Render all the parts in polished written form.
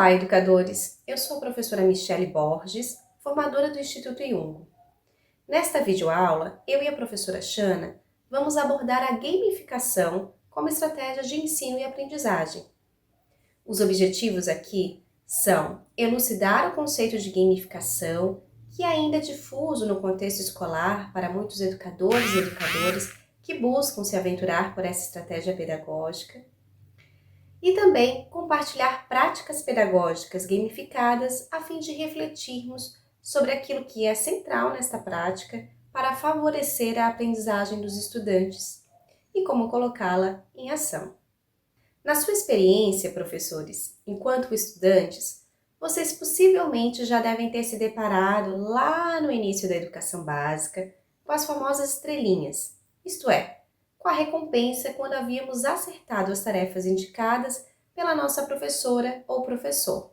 Olá, educadores! Eu sou a professora Michele Borges, formadora do Instituto Jung. Nesta videoaula, eu e a professora Shana vamos abordar a gamificação como estratégia de ensino e aprendizagem. Os objetivos aqui são elucidar o conceito de gamificação, que ainda é difuso no contexto escolar para muitos educadores e educadoras que buscam se aventurar por essa estratégia pedagógica, e também compartilhar práticas pedagógicas gamificadas a fim de refletirmos sobre aquilo que é central nesta prática para favorecer a aprendizagem dos estudantes e como colocá-la em ação. Na sua experiência, professores, enquanto estudantes, vocês possivelmente já devem ter se deparado lá no início da educação básica com as famosas estrelinhas, isto é, com a recompensa quando havíamos acertado as tarefas indicadas pela nossa professora ou professor.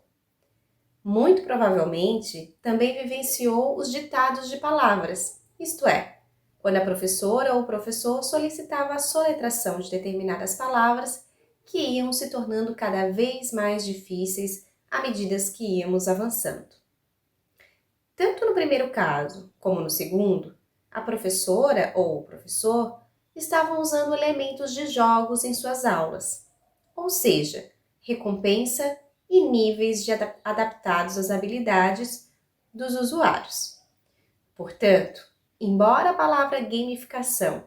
Muito provavelmente também vivenciou os ditados de palavras, isto é, quando a professora ou o professor solicitava a soletração de determinadas palavras que iam se tornando cada vez mais difíceis à medida que íamos avançando. Tanto no primeiro caso como no segundo, a professora ou o professor estavam usando elementos de jogos em suas aulas, ou seja, recompensa e níveis adaptados às habilidades dos usuários. Portanto, embora a palavra gamificação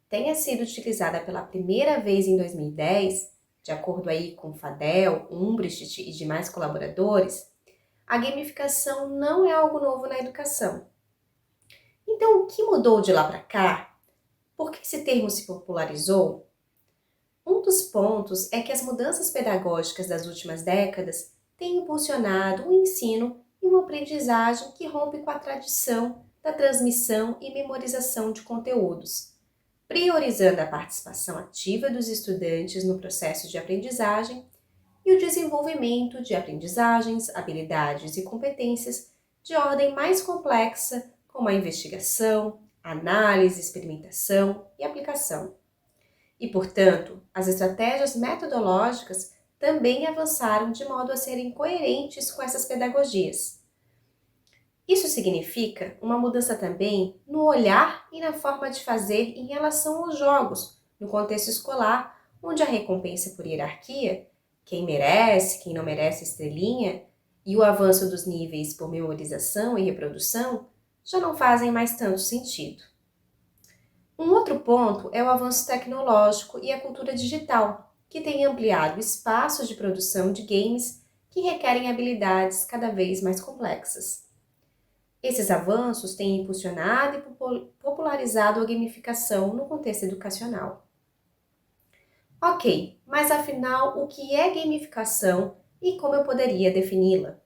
tenha sido utilizada pela primeira vez em 2010, de acordo aí com Fadel, Umbrecht e demais colaboradores, a gamificação não é algo novo na educação. Então, o que mudou de lá para cá? Por que esse termo se popularizou? Um dos pontos é que as mudanças pedagógicas das últimas décadas têm impulsionado o ensino e uma aprendizagem que rompe com a tradição da transmissão e memorização de conteúdos, priorizando a participação ativa dos estudantes no processo de aprendizagem e o desenvolvimento de aprendizagens, habilidades e competências de ordem mais complexa, como a investigação, análise, experimentação e aplicação. E, portanto, as estratégias metodológicas também avançaram de modo a serem coerentes com essas pedagogias. Isso significa uma mudança também no olhar e na forma de fazer em relação aos jogos, no contexto escolar, onde a recompensa por hierarquia, quem merece, quem não merece estrelinha, e o avanço dos níveis por memorização e reprodução já não fazem mais tanto sentido. Um outro ponto é o avanço tecnológico e a cultura digital, que tem ampliado o espaço de produção de games que requerem habilidades cada vez mais complexas. Esses avanços têm impulsionado e popularizado a gamificação no contexto educacional. Ok, mas afinal, o que é gamificação e como eu poderia defini-la?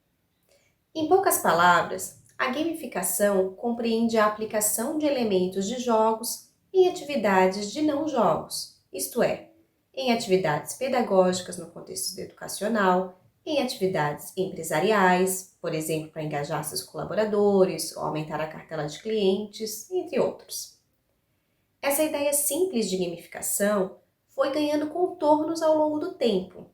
Em poucas palavras, a gamificação compreende a aplicação de elementos de jogos em atividades de não jogos, isto é, em atividades pedagógicas no contexto educacional, em atividades empresariais, por exemplo, para engajar seus colaboradores ou aumentar a cartela de clientes, entre outros. Essa ideia simples de gamificação foi ganhando contornos ao longo do tempo.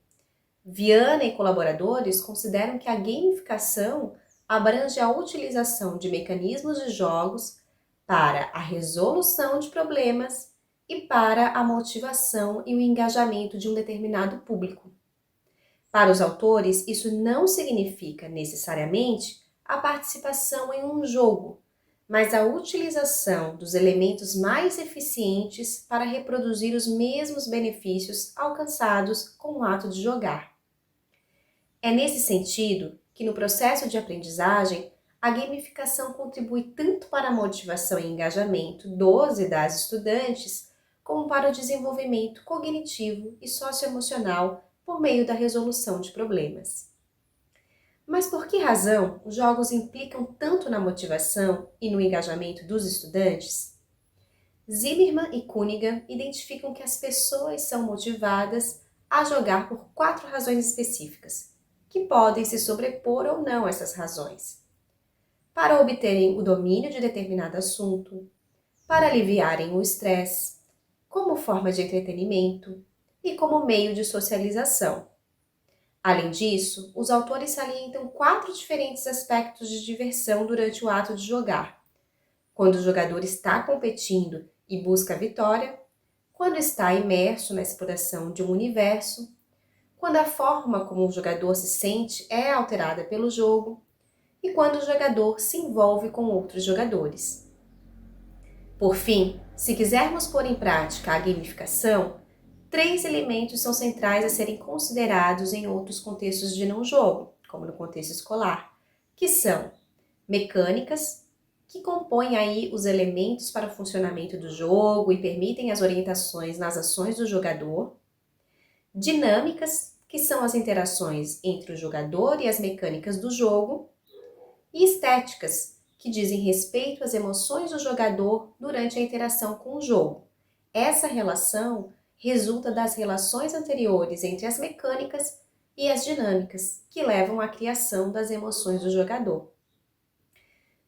Viana e colaboradores consideram que a gamificação abrange a utilização de mecanismos de jogos para a resolução de problemas e para a motivação e o engajamento de um determinado público. Para os autores, isso não significa necessariamente a participação em um jogo, mas a utilização dos elementos mais eficientes para reproduzir os mesmos benefícios alcançados com o ato de jogar. É nesse sentido que no processo de aprendizagem, a gamificação contribui tanto para a motivação e engajamento dos e das estudantes, como para o desenvolvimento cognitivo e socioemocional por meio da resolução de problemas. Mas por que razão os jogos implicam tanto na motivação e no engajamento dos estudantes? Zimmermann e Cunningham identificam que as pessoas são motivadas a jogar por 4 razões específicas, que podem se sobrepor ou não a essas razões. Para obterem o domínio de determinado assunto, para aliviarem o estresse, como forma de entretenimento e como meio de socialização. Além disso, os autores salientam 4 diferentes aspectos de diversão durante o ato de jogar: quando o jogador está competindo e busca a vitória, quando está imerso na exploração de um universo, quando a forma como o jogador se sente é alterada pelo jogo e quando o jogador se envolve com outros jogadores. Por fim, se quisermos pôr em prática a gamificação, 3 elementos são centrais a serem considerados em outros contextos de não jogo, como no contexto escolar, que são mecânicas, que compõem aí os elementos para o funcionamento do jogo e permitem as orientações nas ações do jogador, dinâmicas, que são as interações entre o jogador e as mecânicas do jogo, e estéticas, que dizem respeito às emoções do jogador durante a interação com o jogo. Essa relação resulta das relações anteriores entre as mecânicas e as dinâmicas, que levam à criação das emoções do jogador.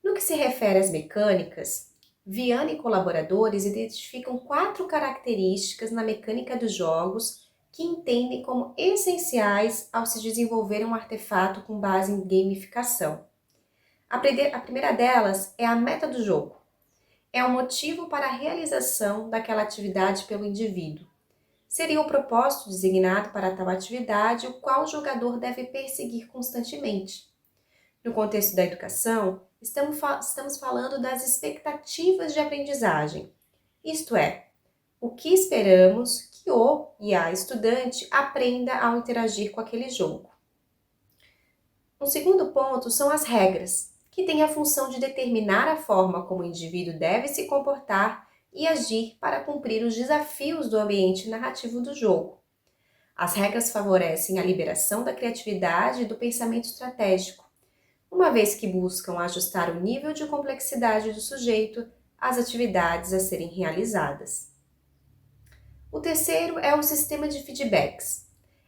No que se refere às mecânicas, Viana e colaboradores identificam 4 características na mecânica dos jogos que entendem como essenciais ao se desenvolver um artefato com base em gamificação. A primeira delas é a meta do jogo. É o motivo para a realização daquela atividade pelo indivíduo. Seria o propósito designado para tal atividade, o qual o jogador deve perseguir constantemente. No contexto da educação, estamos falando das expectativas de aprendizagem, isto é, o que esperamos que o e a estudante aprenda ao interagir com aquele jogo. Um segundo ponto são as regras, que têm a função de determinar a forma como o indivíduo deve se comportar e agir para cumprir os desafios do ambiente narrativo do jogo. As regras favorecem a liberação da criatividade e do pensamento estratégico, uma vez que buscam ajustar o nível de complexidade do sujeito às atividades a serem realizadas. O terceiro é o sistema de feedbacks.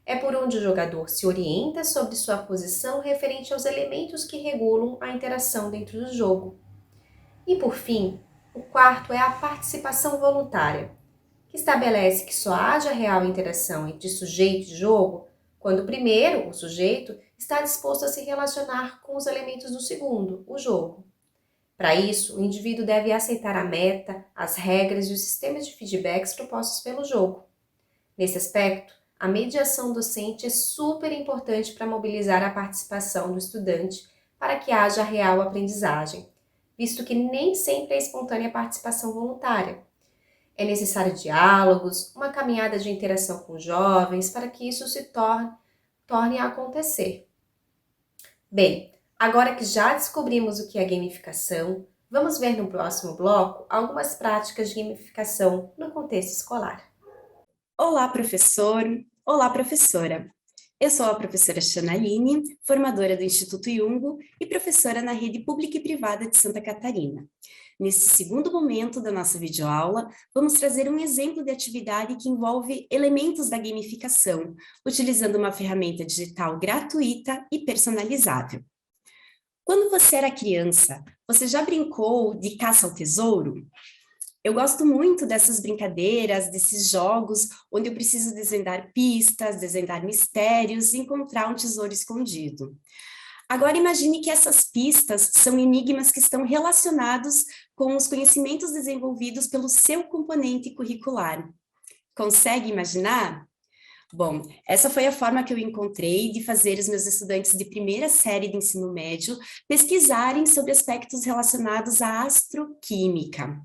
É por onde o jogador se orienta sobre sua posição referente aos elementos que regulam a interação dentro do jogo. E por fim, o quarto é a participação voluntária, que estabelece que só haja real interação entre sujeito e jogo quando primeiro, o sujeito, está disposto a se relacionar com os elementos do segundo, o jogo. Para isso, o indivíduo deve aceitar a meta, as regras e os sistemas de feedbacks propostos pelo jogo. Nesse aspecto, a mediação docente é super importante para mobilizar a participação do estudante para que haja real aprendizagem, visto que nem sempre é espontânea a participação voluntária. É necessário diálogos, uma caminhada de interação com jovens para que isso se torne a acontecer. Bem, agora que já descobrimos o que é gamificação, vamos ver no próximo bloco algumas práticas de gamificação no contexto escolar. Olá, professor! Olá, professora! Eu sou a professora Chanaline, formadora do Instituto Iungo e professora na rede pública e privada de Santa Catarina. Nesse segundo momento da nossa videoaula, vamos trazer um exemplo de atividade que envolve elementos da gamificação, utilizando uma ferramenta digital gratuita e personalizável. Quando você era criança, você já brincou de caça ao tesouro? Eu gosto muito dessas brincadeiras, desses jogos, onde eu preciso desvendar pistas, desvendar mistérios e encontrar um tesouro escondido. Agora imagine que essas pistas são enigmas que estão relacionados com os conhecimentos desenvolvidos pelo seu componente curricular. Consegue imaginar? Bom, essa foi a forma que eu encontrei de fazer os meus estudantes de primeira série de ensino médio pesquisarem sobre aspectos relacionados à astroquímica.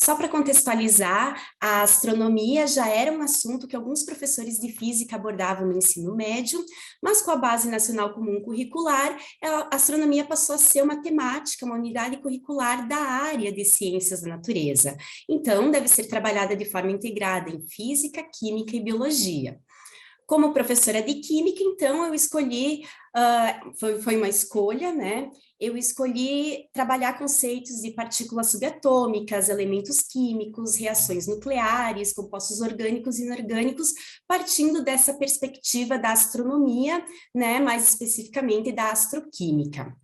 Só para contextualizar, a astronomia já era um assunto que alguns professores de física abordavam no ensino médio, mas com a Base Nacional Comum Curricular, a astronomia passou a ser uma temática, uma unidade curricular da área de ciências da natureza. Então, deve ser trabalhada de forma integrada em física, química e biologia. Como professora de química, então, eu escolhi, foi uma escolha, né? Eu escolhi trabalhar conceitos de partículas subatômicas, elementos químicos, reações nucleares, compostos orgânicos e inorgânicos, partindo dessa perspectiva da astronomia, né? Mais especificamente da astroquímica.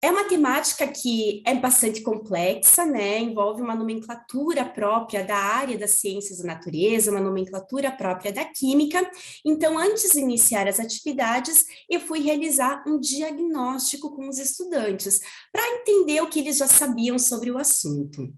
É uma temática que é bastante complexa, né? Envolve uma nomenclatura própria da área das ciências da natureza, uma nomenclatura própria da química. Então, antes de iniciar as atividades, eu fui realizar um diagnóstico com os estudantes, para entender o que eles já sabiam sobre o assunto.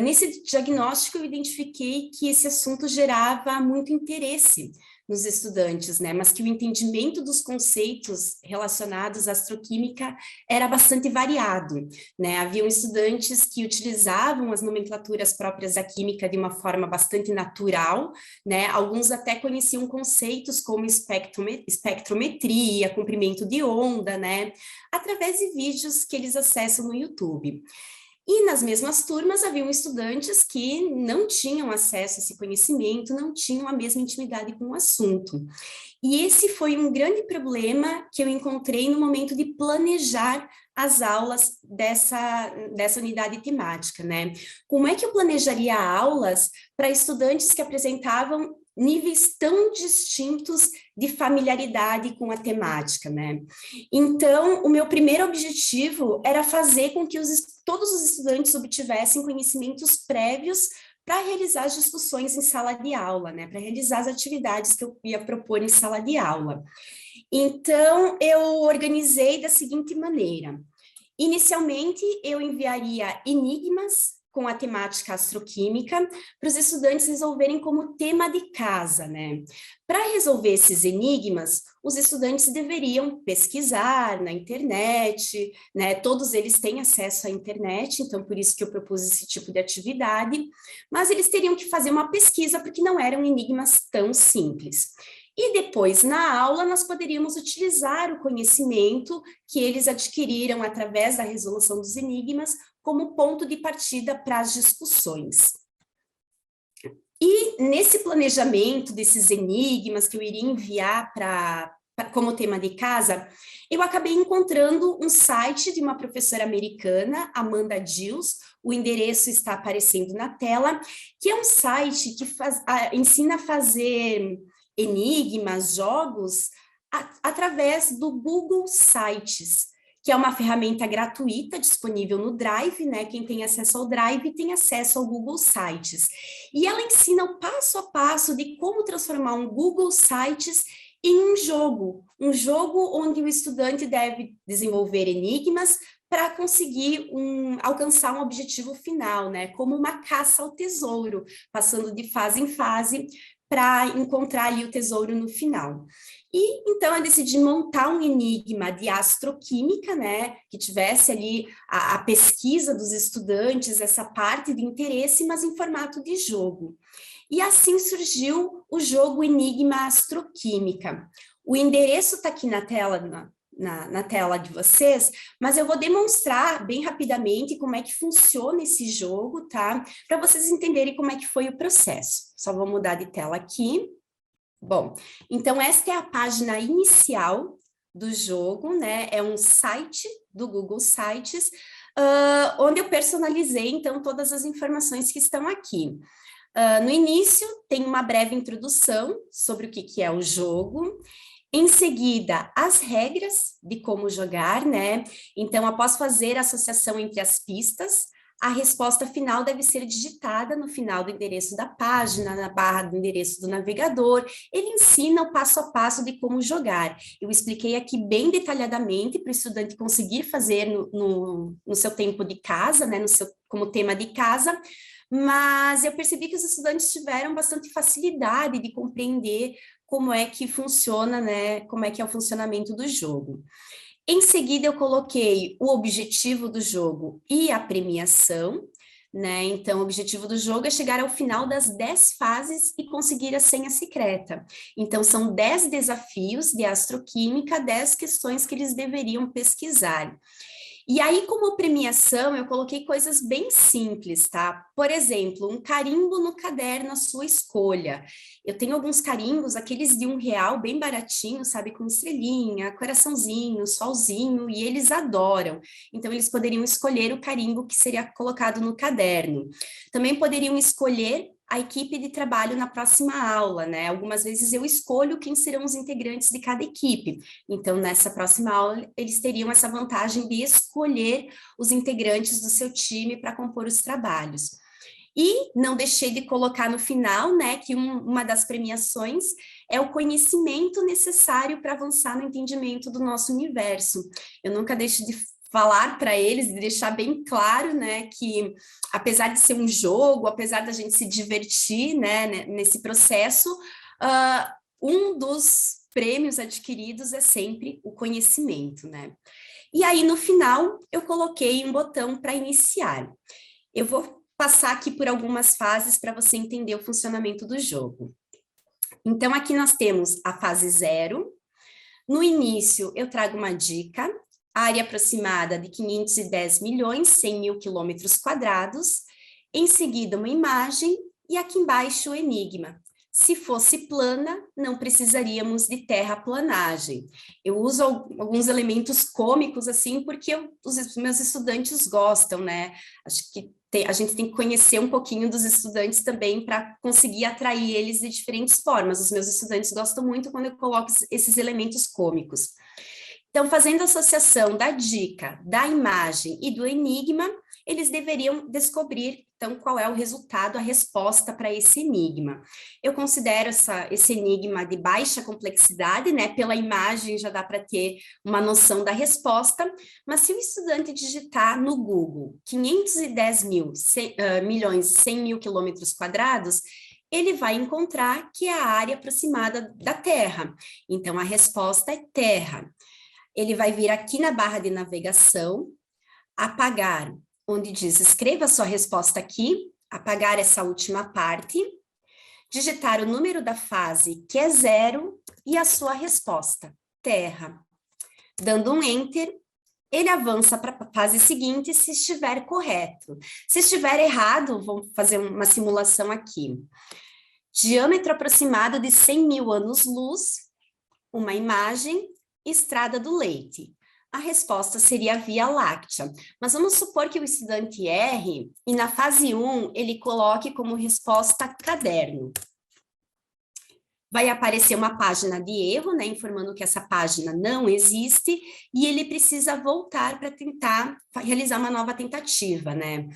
Nesse diagnóstico, eu identifiquei que esse assunto gerava muito interesse nos estudantes, né? Mas que o entendimento dos conceitos relacionados à astroquímica era bastante variado, né? Haviam estudantes que utilizavam as nomenclaturas próprias da química de uma forma bastante natural, né? Alguns até conheciam conceitos como espectrometria, comprimento de onda, né? Através de vídeos que eles acessam no YouTube. E nas mesmas turmas haviam estudantes que não tinham acesso a esse conhecimento, não tinham a mesma intimidade com o assunto. E esse foi um grande problema que eu encontrei no momento de planejar as aulas dessa unidade temática, né? Como é que eu planejaria aulas para estudantes que apresentavam níveis tão distintos de familiaridade com a temática, né? Então, o meu primeiro objetivo era fazer com que todos os estudantes obtivessem conhecimentos prévios para realizar as discussões em sala de aula, né? Para realizar as atividades que eu ia propor em sala de aula. Então, eu organizei da seguinte maneira. Inicialmente, eu enviaria enigmas com a temática astroquímica para os estudantes resolverem como tema de casa, né? Para resolver esses enigmas, os estudantes deveriam pesquisar na internet, né? Todos eles têm acesso à internet, então por isso que eu propus esse tipo de atividade, mas eles teriam que fazer uma pesquisa porque não eram enigmas tão simples. E depois, na aula, nós poderíamos utilizar o conhecimento que eles adquiriram através da resolução dos enigmas como ponto de partida para as discussões. E nesse planejamento desses enigmas que eu iria enviar como tema de casa, eu acabei encontrando um site de uma professora americana, Amanda Dills, o endereço está aparecendo na tela, que é um site que ensina a fazer enigmas, jogos, através do Google Sites, que é uma ferramenta gratuita disponível no Drive, né? Quem tem acesso ao Drive tem acesso ao Google Sites. E ela ensina o passo a passo de como transformar um Google Sites em um jogo onde o estudante deve desenvolver enigmas para conseguir alcançar um objetivo final, né? Como uma caça ao tesouro, passando de fase em fase para encontrar ali o tesouro no final. E então eu decidi montar um enigma de astroquímica, né, que tivesse ali a pesquisa dos estudantes, essa parte de interesse, mas em formato de jogo. E assim surgiu o jogo Enigma Astroquímica. O endereço está aqui na tela, na tela de vocês, mas eu vou demonstrar bem rapidamente como é que funciona esse jogo, tá? Para vocês entenderem como é que foi o processo. Só vou mudar de tela aqui. Bom, então esta é a página inicial do jogo, né? É um site do Google Sites, onde eu personalizei, então, todas as informações que estão aqui. No início, tem uma breve introdução sobre o que é o jogo. Em seguida, as regras de como jogar, né? Então, após fazer a associação entre as pistas, a resposta final deve ser digitada no final do endereço da página, na barra do endereço do navegador. Ele ensina o passo a passo de como jogar. Eu expliquei aqui bem detalhadamente para o estudante conseguir fazer no seu tempo de casa, né? Como tema de casa, mas eu percebi que os estudantes tiveram bastante facilidade de compreender como é que funciona, né? Como é que é o funcionamento do jogo. Em seguida, eu coloquei o objetivo do jogo e a premiação, né? Então, o objetivo do jogo é chegar ao final das 10 fases e conseguir a senha secreta. Então, são 10 desafios de astroquímica, 10 questões que eles deveriam pesquisar. E aí, como premiação, eu coloquei coisas bem simples, tá? Por exemplo, um carimbo no caderno à sua escolha. Eu tenho alguns carimbos, aqueles de R$ 1, bem baratinho, sabe? Com estrelinha, coraçãozinho, solzinho, e eles adoram. Então, eles poderiam escolher o carimbo que seria colocado no caderno. Também poderiam escolher a equipe de trabalho na próxima aula, né? Algumas vezes eu escolho quem serão os integrantes de cada equipe. Então, nessa próxima aula, eles teriam essa vantagem de escolher os integrantes do seu time para compor os trabalhos. E não deixei de colocar no final, né, que uma das premiações é o conhecimento necessário para avançar no entendimento do nosso universo. Eu nunca deixo de falar para eles, de deixar bem claro, né, que apesar de ser um jogo, apesar da gente se divertir, né, nesse processo, um dos prêmios adquiridos é sempre o conhecimento, né. E aí, no final, eu coloquei um botão para iniciar. Eu vou passar aqui por algumas fases para você entender o funcionamento do jogo. Então, aqui nós temos a fase 0. No início, eu trago uma dica, área aproximada de 510 milhões, 100 mil quilômetros quadrados. Em seguida, uma imagem e aqui embaixo o enigma. Se fosse plana, não precisaríamos de terraplanagem. Eu uso alguns elementos cômicos, assim, porque os meus estudantes gostam, né? Acho que a gente tem que conhecer um pouquinho dos estudantes também para conseguir atrair eles de diferentes formas. Os meus estudantes gostam muito quando eu coloco esses elementos cômicos. Então, fazendo a associação da dica, da imagem e do enigma, eles deveriam descobrir, então, qual é o resultado, a resposta para esse enigma. Eu considero esse enigma de baixa complexidade, né? Pela imagem já dá para ter uma noção da resposta, mas se o estudante digitar no Google 510 milhões, 100 mil quilômetros quadrados, ele vai encontrar que é a área aproximada da Terra. Então, a resposta é Terra. Ele vai vir aqui na barra de navegação, apagar, onde diz escreva sua resposta aqui, apagar essa última parte, digitar o número da fase, que é 0, e a sua resposta, Terra. Dando um Enter, ele avança para a fase seguinte se estiver correto. Se estiver errado, vamos fazer uma simulação aqui. Diâmetro aproximado de 100 mil anos-luz, uma imagem, Estrada do Leite. A resposta seria a Via Láctea. Mas vamos supor que o estudante erre e na fase 1 ele coloque como resposta caderno. Vai aparecer uma página de erro, né, informando que essa página não existe, e ele precisa voltar para tentar realizar uma nova tentativa, né?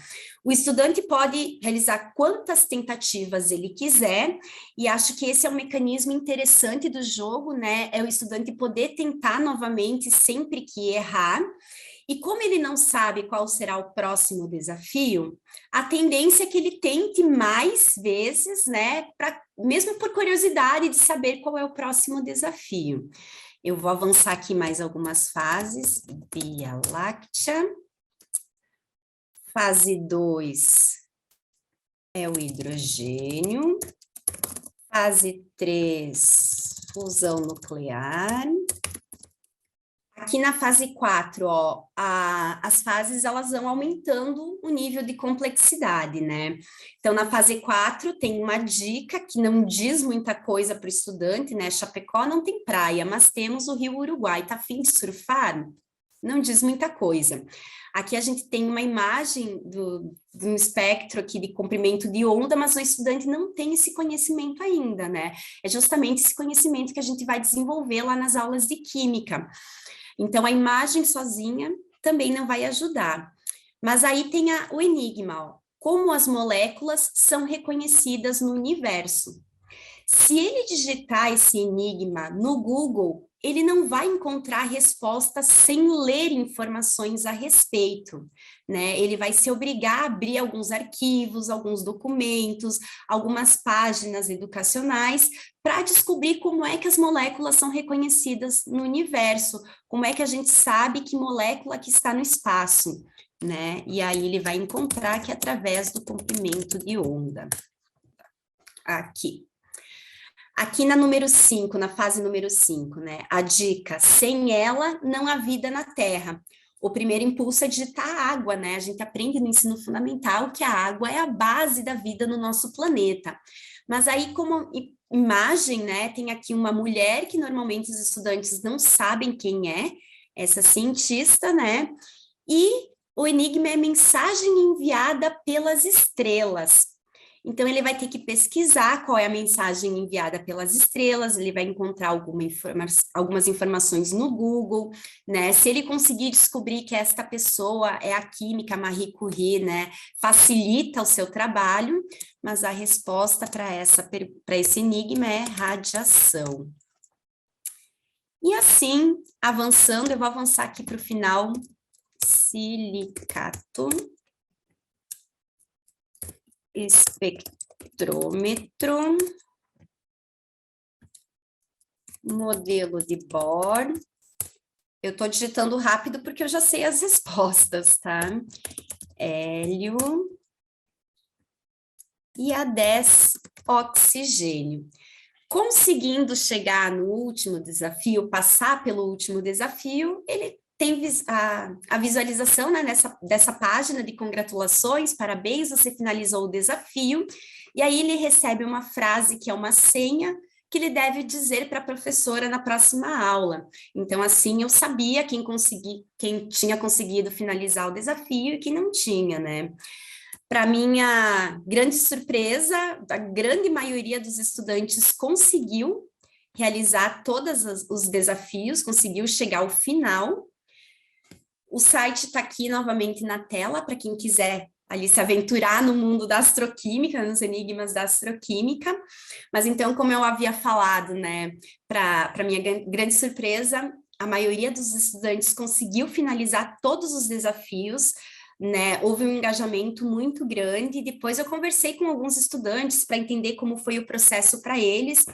O estudante pode realizar quantas tentativas ele quiser, e acho que esse é um mecanismo interessante do jogo, né? É o estudante poder tentar novamente sempre que errar. E como ele não sabe qual será o próximo desafio, a tendência é que ele tente mais vezes, né, mesmo por curiosidade de saber qual é o próximo desafio. Eu vou avançar aqui mais algumas fases. Via Láctea. Fase 2 é o hidrogênio. Fase 3, fusão nuclear. Aqui na fase 4, ó, as fases elas vão aumentando o nível de complexidade, né? Então, na fase 4 tem uma dica que não diz muita coisa para o estudante, né? Chapecó não tem praia, mas temos o Rio Uruguai. Tá a fim de surfar? Não diz muita coisa. Aqui a gente tem uma imagem de um espectro aqui de comprimento de onda, mas o estudante não tem esse conhecimento ainda, né? É justamente esse conhecimento que a gente vai desenvolver lá nas aulas de química. Então, a imagem sozinha também não vai ajudar. Mas aí tem o enigma, ó. Como as moléculas são reconhecidas no universo. Se ele digitar esse enigma no Google, ele não vai encontrar respostas sem ler informações a respeito, né? Ele vai se obrigar a abrir alguns arquivos, alguns documentos, algumas páginas educacionais para descobrir como é que as moléculas são reconhecidas no universo, como é que a gente sabe que molécula que está no espaço, né? E aí ele vai encontrar que é através do comprimento de onda. Aqui. Aqui na número 5, na fase número 5, né? A dica, sem ela não há vida na Terra. O primeiro impulso é digitar água, né? A gente aprende no ensino fundamental que a água é a base da vida no nosso planeta. Mas aí, como imagem, né? Tem aqui uma mulher que normalmente os estudantes não sabem quem é, essa cientista, né? E o enigma é mensagem enviada pelas estrelas. Então, ele vai ter que pesquisar qual é a mensagem enviada pelas estrelas, ele vai encontrar algumas informações no Google, né? Se ele conseguir descobrir que esta pessoa é a química Marie Curie, né? Facilita o seu trabalho, mas a resposta para esse enigma é radiação. E assim, avançando, eu vou avançar aqui para o final, silicato, espectrômetro, modelo de Bohr. Eu estou digitando rápido porque eu já sei as respostas, tá? Hélio e a 10, oxigênio. Conseguindo chegar no último desafio, passar pelo último desafio, ele tem a visualização, né, dessa página de congratulações, parabéns, você finalizou o desafio, e aí ele recebe uma frase que é uma senha, que ele deve dizer para a professora na próxima aula. Então, assim, eu sabia quem tinha conseguido finalizar o desafio e quem não tinha, né? Para minha grande surpresa, a grande maioria dos estudantes conseguiu realizar todos os desafios, conseguiu chegar ao final. O site está aqui novamente na tela, para quem quiser ali se aventurar no mundo da astroquímica, nos enigmas da astroquímica. Mas então, como eu havia falado, né, para minha grande surpresa, a maioria dos estudantes conseguiu finalizar todos os desafios, né? Houve um engajamento muito grande. Depois eu conversei com alguns estudantes para entender como foi o processo para eles,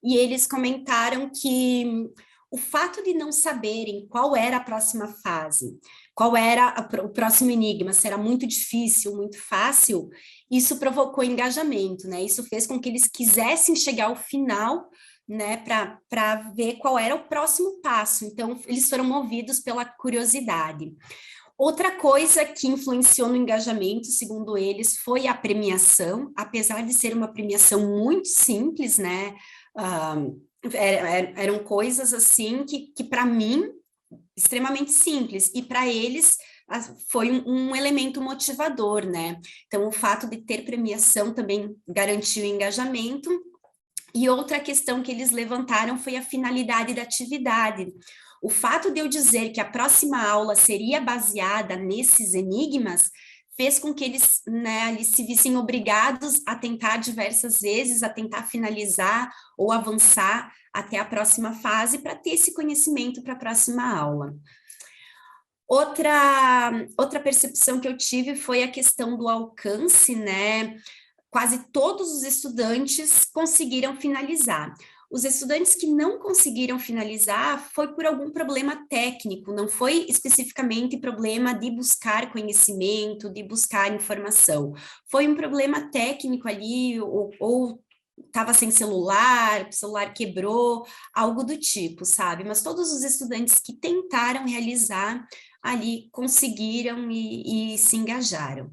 e eles comentaram que o fato de não saberem qual era a próxima fase, qual era o próximo enigma, se era muito difícil, muito fácil, isso provocou engajamento, né? Isso fez com que eles quisessem chegar ao final, né, para ver qual era o próximo passo. Então, eles foram movidos pela curiosidade. Outra coisa que influenciou no engajamento, segundo eles, foi a premiação, apesar de ser uma premiação muito simples, né? Eram coisas assim que para mim, extremamente simples, e para eles foi um elemento motivador, né? Então, o fato de ter premiação também garantiu o engajamento. E outra questão que eles levantaram foi a finalidade da atividade. O fato de eu dizer que a próxima aula seria baseada nesses enigmas fez com que eles, né, eles se vissem obrigados a tentar diversas vezes, a tentar finalizar ou avançar até a próxima fase para ter esse conhecimento para a próxima aula. Outra percepção que eu tive foi a questão do alcance, né? Quase todos os estudantes conseguiram finalizar. Os estudantes que não conseguiram finalizar foi por algum problema técnico, não foi especificamente problema de buscar conhecimento, de buscar informação. Foi um problema técnico ali, ou estava sem celular, o celular quebrou, algo do tipo, sabe? Mas todos os estudantes que tentaram realizar ali conseguiram e se engajaram.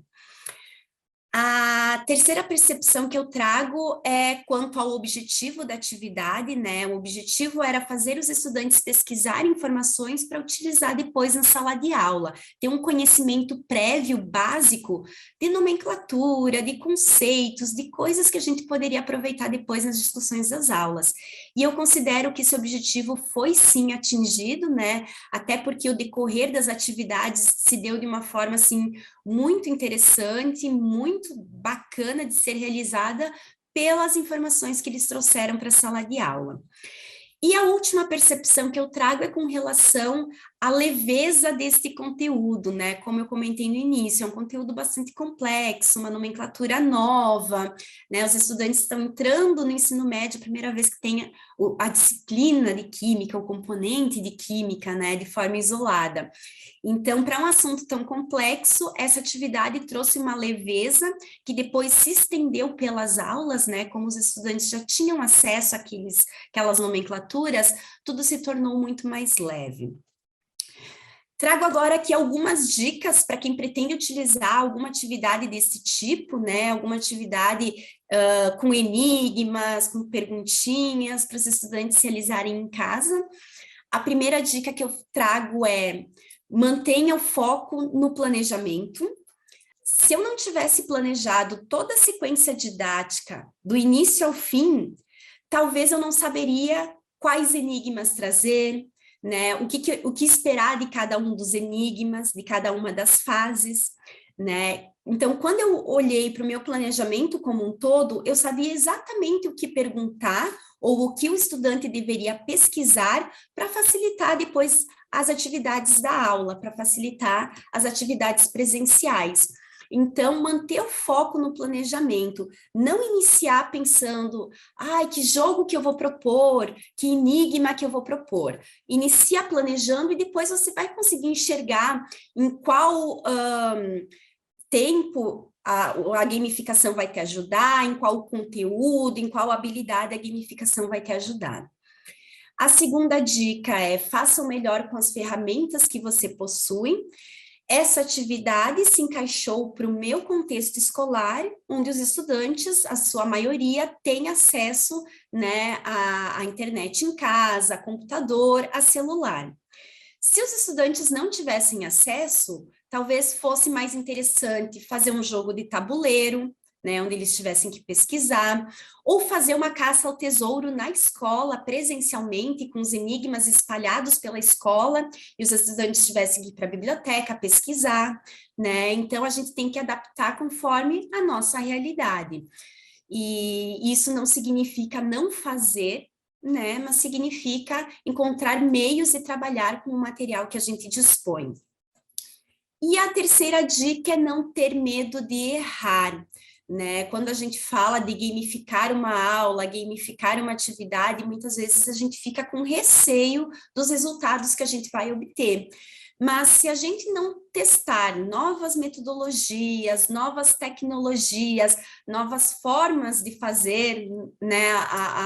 A terceira percepção que eu trago é quanto ao objetivo da atividade, né? O objetivo era fazer os estudantes pesquisarem informações para utilizar depois na sala de aula, ter um conhecimento prévio, básico, de nomenclatura, de conceitos, de coisas que a gente poderia aproveitar depois nas discussões das aulas. E eu considero que esse objetivo foi sim atingido, né? Até porque o decorrer das atividades se deu de uma forma assim muito interessante, muito bacana de ser realizada pelas informações que eles trouxeram para a sala de aula. E a última percepção que eu trago é com relação à leveza desse conteúdo, né? Como eu comentei no início, é um conteúdo bastante complexo, uma nomenclatura nova, né? Os estudantes estão entrando no ensino médio, a primeira vez que tem a disciplina de química, o componente de química, né? De forma isolada. Então, para um assunto tão complexo, essa atividade trouxe uma leveza que depois se estendeu pelas aulas, né? Como os estudantes já tinham acesso àquelas nomenclaturas, tudo se tornou muito mais leve. Trago agora aqui algumas dicas para quem pretende utilizar alguma atividade desse tipo, né? Alguma atividade com enigmas, com perguntinhas, para os estudantes realizarem em casa. A primeira dica que eu trago é: mantenha o foco no planejamento. se eu não tivesse planejado toda a sequência didática, do início ao fim, talvez eu não saberia quais enigmas trazer, né? O que esperar de cada um dos enigmas, de cada uma das fases, né? Então, quando eu olhei para o meu planejamento como um todo, eu sabia exatamente o que perguntar ou o que o estudante deveria pesquisar para facilitar depois as atividades da aula, para facilitar as atividades presenciais. Então, manter o foco no planejamento, não iniciar pensando, ai, que jogo que eu vou propor, que enigma que eu vou propor. Inicia planejando e depois você vai conseguir enxergar em qual tempo a gamificação vai te ajudar, em qual conteúdo, em qual habilidade a gamificação vai te ajudar. A segunda dica é faça o melhor com as ferramentas que você possui. Essa atividade se encaixou para o meu contexto escolar, onde os estudantes, a sua maioria, têm acesso, né, à internet em casa, a computador, a celular. Se os estudantes não tivessem acesso, talvez fosse mais interessante fazer um jogo de tabuleiro, né, onde eles tivessem que pesquisar, ou fazer uma caça ao tesouro na escola, presencialmente, com os enigmas espalhados pela escola, e os estudantes tivessem que ir para a biblioteca pesquisar, né? Então, a gente tem que adaptar conforme a nossa realidade. E isso não significa não fazer, né? Mas significa encontrar meios de trabalhar com o material que a gente dispõe. E a terceira dica é não ter medo de errar, né? Quando a gente fala de gamificar uma aula, gamificar uma atividade, muitas vezes a gente fica com receio dos resultados que a gente vai obter. Mas se a gente não testar novas metodologias, novas tecnologias, novas formas de fazer, né,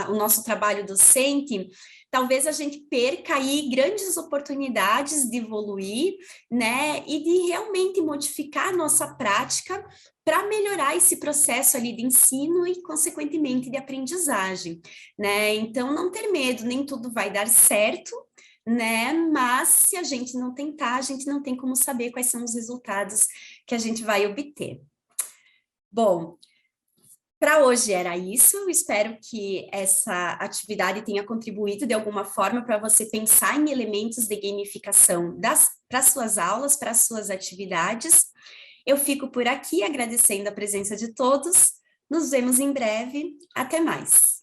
o nosso trabalho docente, talvez a gente perca aí grandes oportunidades de evoluir, né, e de realmente modificar a nossa prática para melhorar esse processo ali de ensino e, consequentemente, de aprendizagem, né? Então, não ter medo, nem tudo vai dar certo, né? Mas se a gente não tentar, a gente não tem como saber quais são os resultados que a gente vai obter. Bom, para hoje era isso, espero que essa atividade tenha contribuído de alguma forma para você pensar em elementos de gamificação para suas aulas, para suas atividades. Eu fico por aqui agradecendo a presença de todos, nos vemos em breve, até mais!